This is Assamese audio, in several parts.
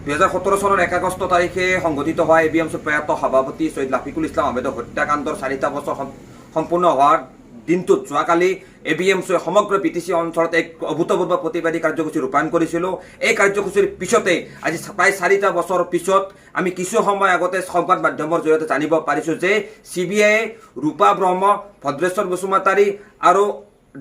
2017 চনৰ 1 আগষ্ট তাৰিখে সংঘটিত হোৱা ABMCৰ প্ৰয়াত সভাপতি ছৈয়দ লাফিকুল ইছলাম আহমেদৰ হত্যাকাণ্ডৰ 4টা বছৰ সম্পূৰ্ণ হোৱাৰ দিনটোত যোৱাকালি ABMCয়ে সমগ্ৰ BTC অঞ্চলত এক অভূতপূৰ্ব প্ৰতিবাদী কাৰ্যসূচী ৰূপায়ণ কৰিছিল। এই কাৰ্যসূচীৰ পিছতে আজি প্ৰায় 4টা বছৰ পিছত আমি কিছু সময় আগতে সংবাদ মাধ্যমৰ জৰিয়তে জানিব পাৰিছো যে CBI ৰূপা ব্ৰহ্ম, ভদ্ৰেশ্বৰ বসুমতাৰী আৰু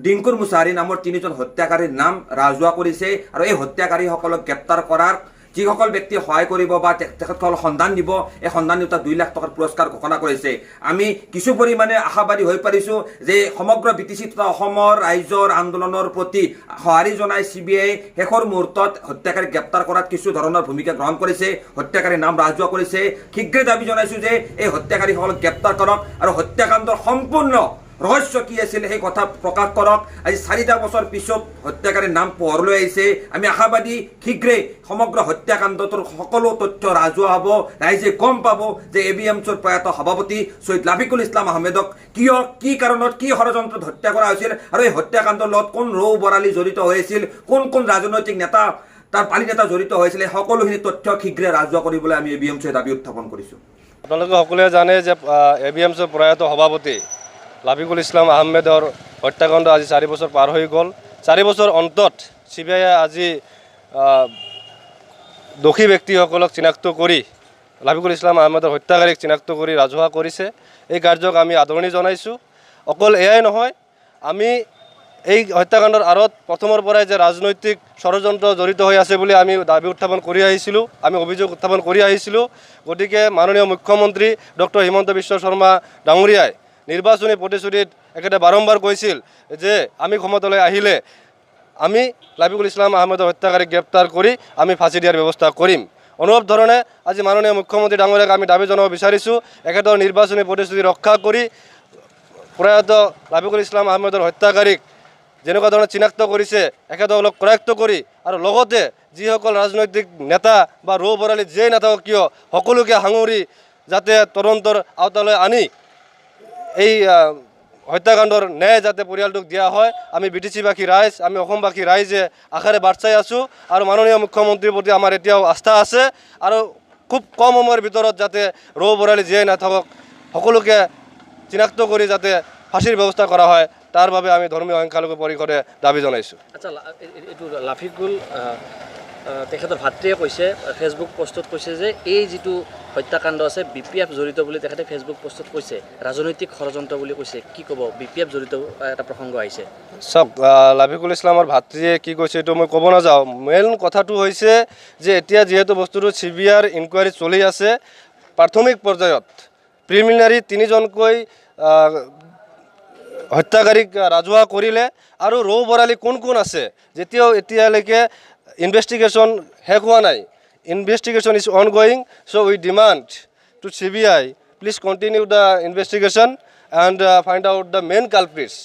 ডিংকুৰ মুছাহাৰী নামৰ 3জন হত্যাকাৰীৰ নাম ৰাজহুৱা কৰিছে আৰু এই হত্যাকাৰীসকলক গ্ৰেপ্তাৰ কৰাৰ যিসকল ব্যক্তি সহায় কৰিব বা তেখেতসকল সন্ধান দিব, এই সন্ধান দিওঁতা 2 লাখ টকাৰ পুৰস্কাৰ ঘোষণা কৰিছে। আমি কিছু পৰিমাণে আশাবাদী হৈ পাৰিছো যে সমগ্ৰ BTC তথা অসমৰ ৰাইজৰ আন্দোলনৰ প্ৰতি সঁহাৰি জনাই CBI শেষৰ মুহূৰ্তত হত্যাকাৰী গ্ৰেপ্তাৰ কৰাত কিছু ধৰণৰ ভূমিকা গ্ৰহণ কৰিছে, হত্যাকাৰীৰ নাম ৰাজহুৱা কৰিছে। শীঘ্ৰে দাবী জনাইছো যে এই হত্যাকাৰীসকলক গ্ৰেপ্তাৰ কৰক আৰু হত্যাকাণ্ডৰ সম্পূৰ্ণ ৰহস্য কি আছিল সেই কথা প্ৰকাশ কৰক। আজি 4টা বছৰ পিছত হত্যাকাৰীৰ নাম পোহৰলৈ আহিছে। আমি আশাবাদী শীঘ্ৰে সমগ্ৰ হত্যাকাণ্ডটোৰ সকলো তথ্য ৰাজহুৱা হ'ব, ৰাইজে গম পাব যে ABMCৰ প্ৰয়াত সভাপতি ছৈয়দ লাফিকুল ইছলাম আহমেদক কি কাৰণত কি ষড়যন্ত্ৰত হত্যা কৰা হৈছিল আৰু এই হত্যাকাণ্ডৰ লগত কোন ৰৌ বৰালী জড়িত হৈছিল, কোন ৰাজনৈতিক নেতা তাৰ পালি নেতা জড়িত হৈছিল, সকলোখিনি তথ্য শীঘ্ৰে ৰাজহুৱা কৰিবলৈ আমি ABMCয়ে দাবী উত্থাপন কৰিছোঁ। আপোনালোকে সকলোৱে জানে যে ABMCৰ প্ৰয়াত সভাপতি লাফিকুল ইছলাম আহমেদৰ হত্যাকাণ্ড আজি 4 বছৰ পাৰ হৈ গ'ল। 4 বছৰ অন্তত CBIয়ে আজি দোষী ব্যক্তিসকলক চিনাক্ত কৰি লাফিকুল ইছলাম আহমেদৰ হত্যাকাৰীক চিনাক্ত কৰি ৰাজহুৱা কৰিছে। এই কাৰ্যক আমি আদৰণি জনাইছোঁ। অকল এয়াই নহয়, আমি এই হত্যাকাণ্ডৰ আঁৰত প্ৰথমৰ পৰাই যে ৰাজনৈতিক ষড়যন্ত্ৰ জড়িত হৈ আছে বুলি আমি দাবী উত্থাপন কৰি আহিছিলোঁ, আমি অভিযোগ উত্থাপন কৰি আহিছিলোঁ। গতিকে মাননীয় মুখ্যমন্ত্ৰী ডক্টৰ হিমন্ত বিশ্ব শৰ্মা ডাঙৰীয়াই নিৰ্বাচনী প্ৰতিশ্ৰুতিত একেটা বাৰম্বাৰ কৈছিল যে আমি ক্ষমতালৈ আহিলে আমি লাফিকুল ইছলাম আহমেদৰ হত্যাকাৰীক গ্ৰেপ্তাৰ কৰি আমি ফাঁচি দিয়াৰ ব্যৱস্থা কৰিম। অনুৰূপ ধৰণে আজি মাননীয় মুখ্যমন্ত্ৰী ডাঙৰীয়াক আমি দাবী জনাব বিচাৰিছোঁ, একেটা নিৰ্বাচনী প্ৰতিশ্ৰুতি ৰক্ষা কৰি প্ৰয়াত লাফিকুল ইছলাম আহমেদৰ হত্যাকাৰীক যেনেকুৱা ধৰণে চিনাক্ত কৰিছে একেদলক কৰায়ত্ব কৰি আৰু লগতে যিসকল ৰাজনৈতিক নেতা বা ৰৌ বৰালী যিয়েই নাথাকক কিয় সকলোকে সাঙুৰি যাতে তদন্তৰ আওতালৈ আনি এই হত্যাকাণ্ডৰ ন্যায় যাতে পৰিয়ালটোক দিয়া হয়, আমি BTCবাসী ৰাইজ, আমি অসমবাসী ৰাইজে আশাৰে বাট চাই আছোঁ। আৰু মাননীয় মুখ্যমন্ত্ৰীৰ প্ৰতি আমাৰ এতিয়াও আস্থা আছে আৰু খুব কম সময়ৰ ভিতৰত যাতে ৰৌ বৰালী যিয়েই নাথাকক সকলোকে চিনাক্ত কৰি যাতে ফাঁচীৰ ব্যৱস্থা কৰা হয়, তাৰ বাবে আমি ধৰ্মীয় সংখ্যালঘু পৰিষদে দাবী জনাইছোঁ। আচ্ছা, এইটো লাফিকুল তেখেতৰ ভাতৃয়ে কৈছে, ফেচবুক পোষ্টত কৈছে যে এই যিটো হত্যাকাণ্ড আছে BPF জড়িত বুলি তেখেতে ফেচবুক পোষ্টত কৈছে, ৰাজনৈতিক ষড়যন্ত্ৰ বুলি কৈছে। কি ক'ব? BPF জড়িত এটা প্ৰসংগ আহিছে। চাওক, লাফিকুল ইছলামৰ ভাতৃয়ে কি কৈছে এইটো মই ক'ব নাযাওঁ। মেইন কথাটো হৈছে যে এতিয়া যিহেতু বস্তুটো CBIৰ ইনকুৱাৰী চলি আছে, প্ৰাথমিক পৰ্যায়ত প্ৰিলিমিনাৰী 3জনকৈ হত্যাকাৰীক ৰাজহুৱা কৰিলে আৰু ৰৌ বৰালী কোন আছে যেতিয়াও এতিয়ালৈকে ইনভেষ্টিগেশ্যন শেষ হোৱা নাই। Investigation is ongoing, so we demand to CBI, please continue the investigation and find out the main culprits.